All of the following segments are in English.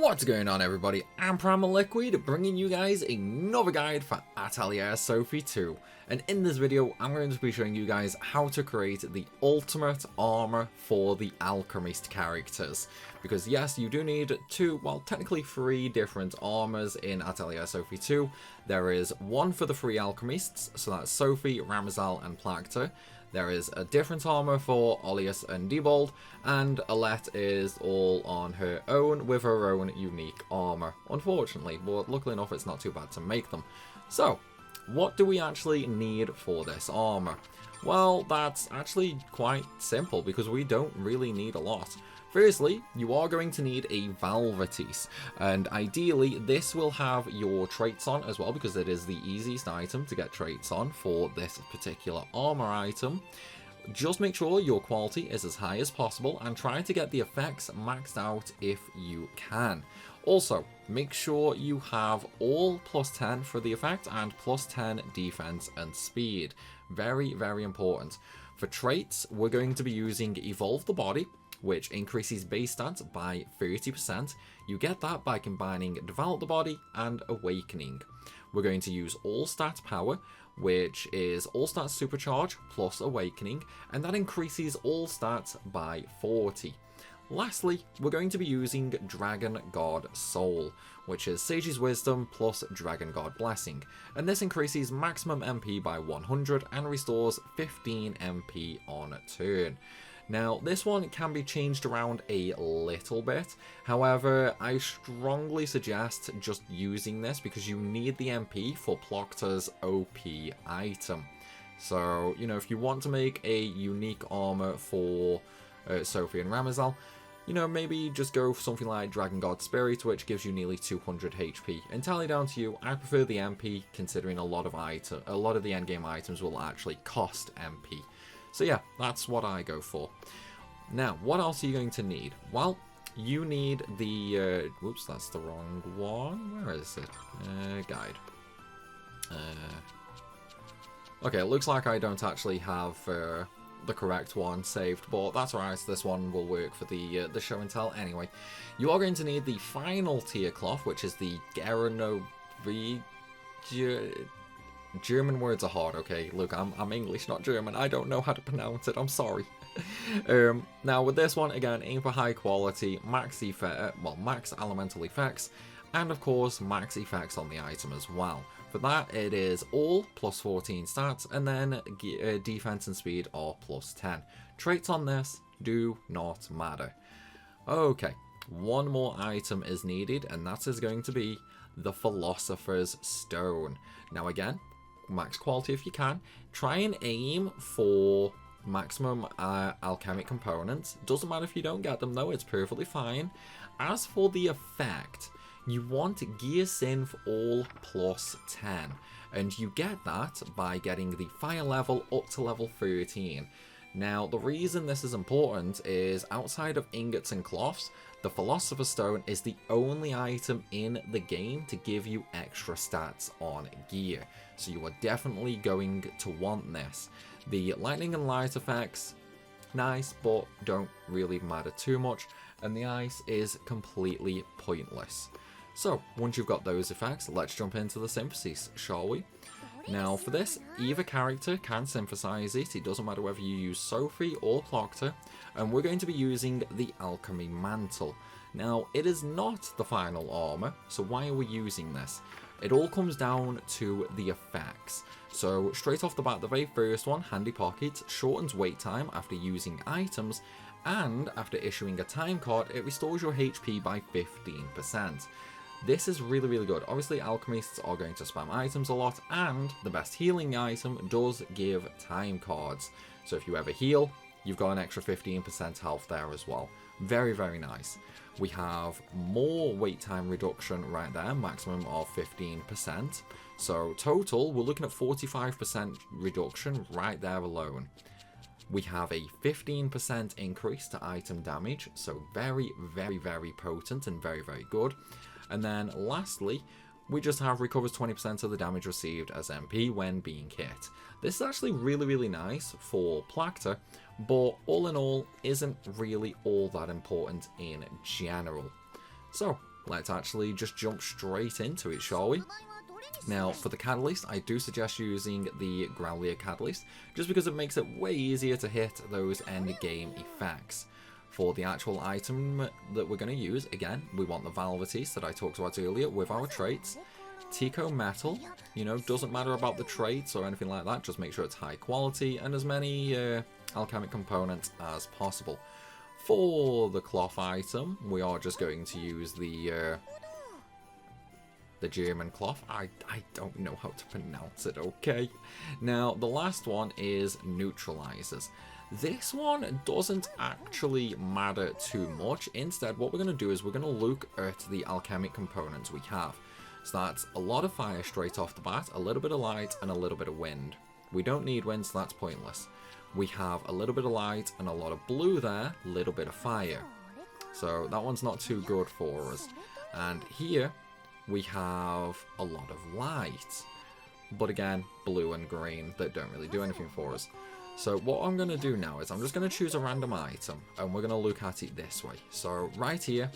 What's going on, everybody? I'm Primalliquid, bringing you guys another guide for Atelier Sophie 2. And in this video, I'm going to be showing you guys how to create the ultimate armor for the Alchemist characters. Because yes, you do need two, well technically three different armors in Atelier Sophie 2. There is one for the three Alchemists, so that's Sophie, Ramazal and Pbird. There is a different armor for Olius and Diebold, and Alette is all on her own with her own unique armor, unfortunately, but luckily enough it's not too bad to make them. So, what do we actually need for this armor? Well, that's actually quite simple because we don't really need a lot. Firstly, you are going to need a Valvatis, and ideally this will have your traits on as well because it is the easiest item to get traits on for this particular armor item. Just make sure your quality is as high as possible and try to get the effects maxed out if you can. Also, make sure you have all +10 for the effect and +10 defense and speed. Very, very important. For traits, we're going to be using Evolve the Body, which increases base stats by 30%. You get that by combining Develop the Body and Awakening. We're going to use All Stat Power, which is All Stats Supercharge plus Awakening, and that increases all stats by 40. Lastly, we're going to be using Dragon God Soul, which is Sage's Wisdom plus Dragon God Blessing, and this increases maximum MP by 100 and restores 15 MP on a turn. Now, this one can be changed around a little bit, however, I strongly suggest just using this because you need the MP for Pbir's OP item. So, you know, if you want to make a unique armor for Sophie and Ramazal, you know, maybe just go for something like Dragon God Spirit, which gives you nearly 200 HP. Entirely down to you. I prefer the MP, considering a lot of the endgame items will actually cost MP. So yeah, that's what I go for. Now, what else are you going to need? Well, you need the... whoops, that's the wrong one. Where is it? Guide. Okay, it looks like I don't actually have the correct one saved, but that's alright, this one will work for the show and tell anyway. You are going to need the final tier cloth, which is the Geranovi... German words are hard, okay? Look, I'm English, not German. I don't know how to pronounce it. I'm sorry. Now, with this one, again, aim for high quality, max elemental effects, and of course, max effects on the item as well. For that, it is all +14 stats, and then defense and speed are +10. Traits on this do not matter. Okay, one more item is needed, and that is going to be the Philosopher's Stone. Now again, max quality if you can. Try and aim for maximum alchemic components. Doesn't matter if you don't get them though, it's perfectly fine. As for the effect, you want Gear Synth all +10, and you get that by getting the fire level up to level 13. Now, the reason this is important is outside of ingots and cloths, the Philosopher's Stone is the only item in the game to give you extra stats on gear. So you are definitely going to want this. The lightning and light effects, nice, but don't really matter too much. And the ice is completely pointless. So, once you've got those effects, let's jump into the synthesis, shall we? Now, for this, either character can synthesize it. It doesn't matter whether you use Sophie or Pbird, and we're going to be using the Alchemy Mantle. Now, it is not the final armor, so why are we using this? It all comes down to the effects. So, straight off the bat, the very first one, Handy Pockets, shortens wait time after using items, and after issuing a time card, it restores your HP by 15%. This is really, really good. Obviously, alchemists are going to spam items a lot, and the best healing item does give time cards. So if you ever heal, you've got an extra 15% health there as well. Very, very nice. We have more wait time reduction right there, maximum of 15%. So total, we're looking at 45% reduction right there alone. We have a 15% increase to item damage, so very, very, very potent and very, very good. And then lastly, we just have recovers 20% of the damage received as MP when being hit. This is actually really, really nice for Pbird, but all in all, isn't really all that important in general. So, let's actually just jump straight into it, shall we? Now, for the catalyst, I do suggest using the Growlier catalyst, just because it makes it way easier to hit those end game effects. For the actual item that we're going to use, again, we want the Valvities that I talked about earlier with our traits. Tico Metal, you know, doesn't matter about the traits or anything like that, just make sure it's high quality and as many alchemic components as possible. For the cloth item, we are just going to use the German cloth. I don't know how to pronounce it, okay? Now, the last one is neutralizers. This one doesn't actually matter too much. Instead, what we're going to do is we're going to look at the alchemic components we have. So that's a lot of fire straight off the bat, a little bit of light, and a little bit of wind. We don't need wind, so that's pointless. We have a little bit of light and a lot of blue there, a little bit of fire. So that one's not too good for us. And here, we have a lot of light. But again, blue and green that don't really do anything for us. So what I'm going to do now is I'm just going to choose a random item and we're going to look at it this way. So right here,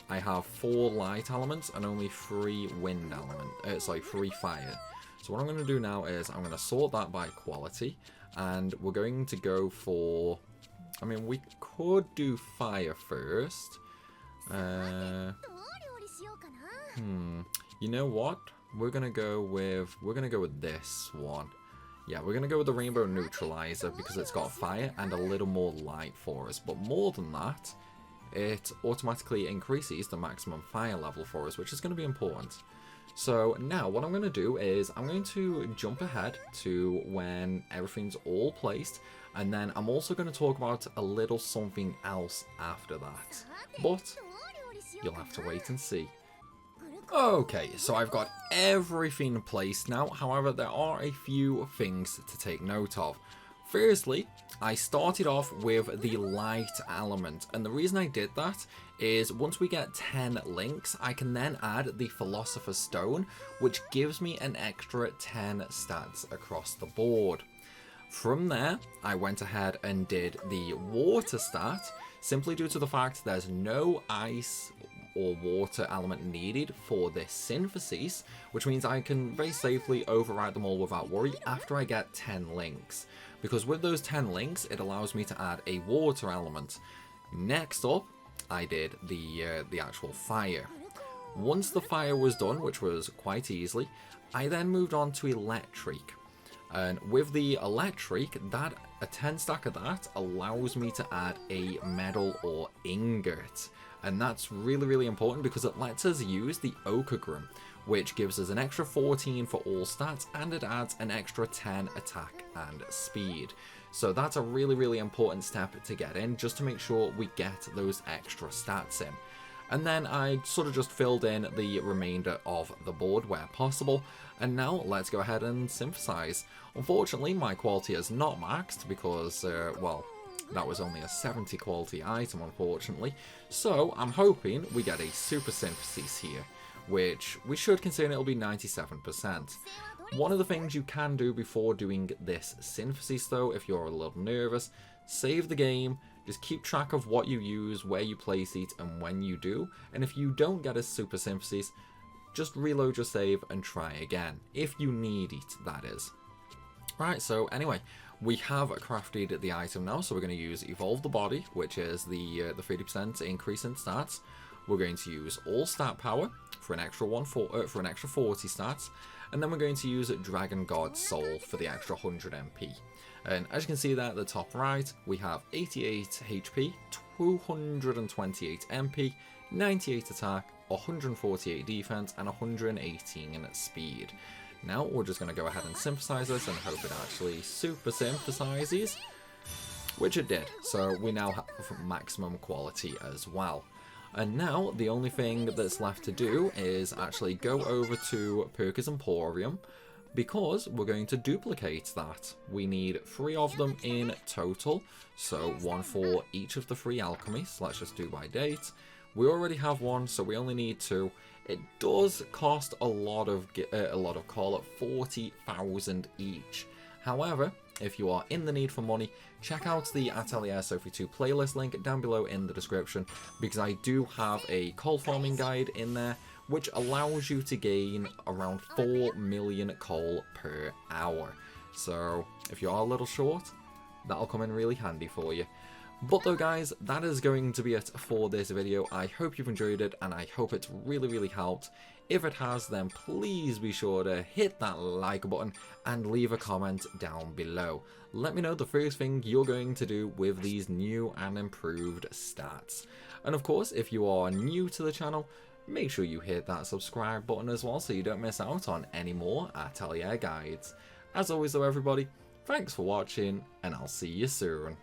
I have 4 light elements and only 3 wind elements. 3 fire. So what I'm going to do now is I'm going to sort that by quality and we're going to go for... I mean, we could do fire first. You know what? We're gonna go with this one. Yeah, we're gonna go with the Rainbow Neutralizer because it's got fire and a little more light for us. But more than that, it automatically increases the maximum fire level for us, which is going to be important. So now what I'm going to do is I'm going to jump ahead to when everything's all placed, and then I'm also going to talk about a little something else after that. But you'll have to wait and see. Okay, so I've got everything placed now. However, there are a few things to take note of. Firstly, I started off with the light element, and the reason I did that is once we get 10 links, I can then add the Philosopher's Stone, which gives me an extra 10 stats across the board. From there, I went ahead and did the water stat, simply due to the fact there's no ice or water element needed for this synthesis, which means I can very safely override them all without worry after I get 10 links. Because with those 10 links, it allows me to add a water element. Next up, I did the actual fire. Once the fire was done, which was quite easily, I then moved on to electric. And with the electric, a 10 stack of that allows me to add a medal or ingot. And that's really, really important because it lets us use the Okagram, which gives us an extra 14 for all stats, and it adds an extra 10 attack and speed. So that's a really, really important step to get in, just to make sure we get those extra stats in. And then I sort of just filled in the remainder of the board where possible. And now let's go ahead and synthesize. Unfortunately, my quality is not maxed because, well, that was only a 70 quality item, unfortunately. So I'm hoping we get a super synthesis here, which we should consider it'll be 97%. One of the things you can do before doing this synthesis though, if you're a little nervous, save the game, just keep track of what you use, where you place it, and when you do. And if you don't get a super synthesis, just reload your save and try again, if you need it, that is. Right, so anyway, we have crafted the item now, so we're going to use Evolve the Body, which is the 30% increase in stats. We're going to use All Stat Power for an extra for an extra 40 stats, and then we're going to use Dragon God Soul for the extra 100 MP. And as you can see there at the top right, we have 88 HP, 228 MP, 98 attack, 148 defense, and 118 speed. Now we're just going to go ahead and synthesize this and hope it actually super synthesizes, which it did. So we now have maximum quality as well. And now the only thing that's left to do is actually go over to Perker's Emporium, because we're going to duplicate that. We need 3 of them in total, so 1 for each of the 3 alchemists. Let's just do by date. We already have 1, so we only need 2. It does cost a lot of call at 40,000 each. However, if you are in the need for money, check out the Atelier Sophie 2 playlist link down below in the description, because I do have a coal farming guide in there which allows you to gain around 4 million coal per hour. So if you are a little short, that'll come in really handy for you. But though guys, that is going to be it for this video. I hope you've enjoyed it, and I hope it's really helped. If it has, then please be sure to hit that like button and leave a comment down below. Let me know the first thing you're going to do with these new and improved stats. And of course, if you are new to the channel, make sure you hit that subscribe button as well so you don't miss out on any more Atelier guides. As always though everybody, thanks for watching, and I'll see you soon.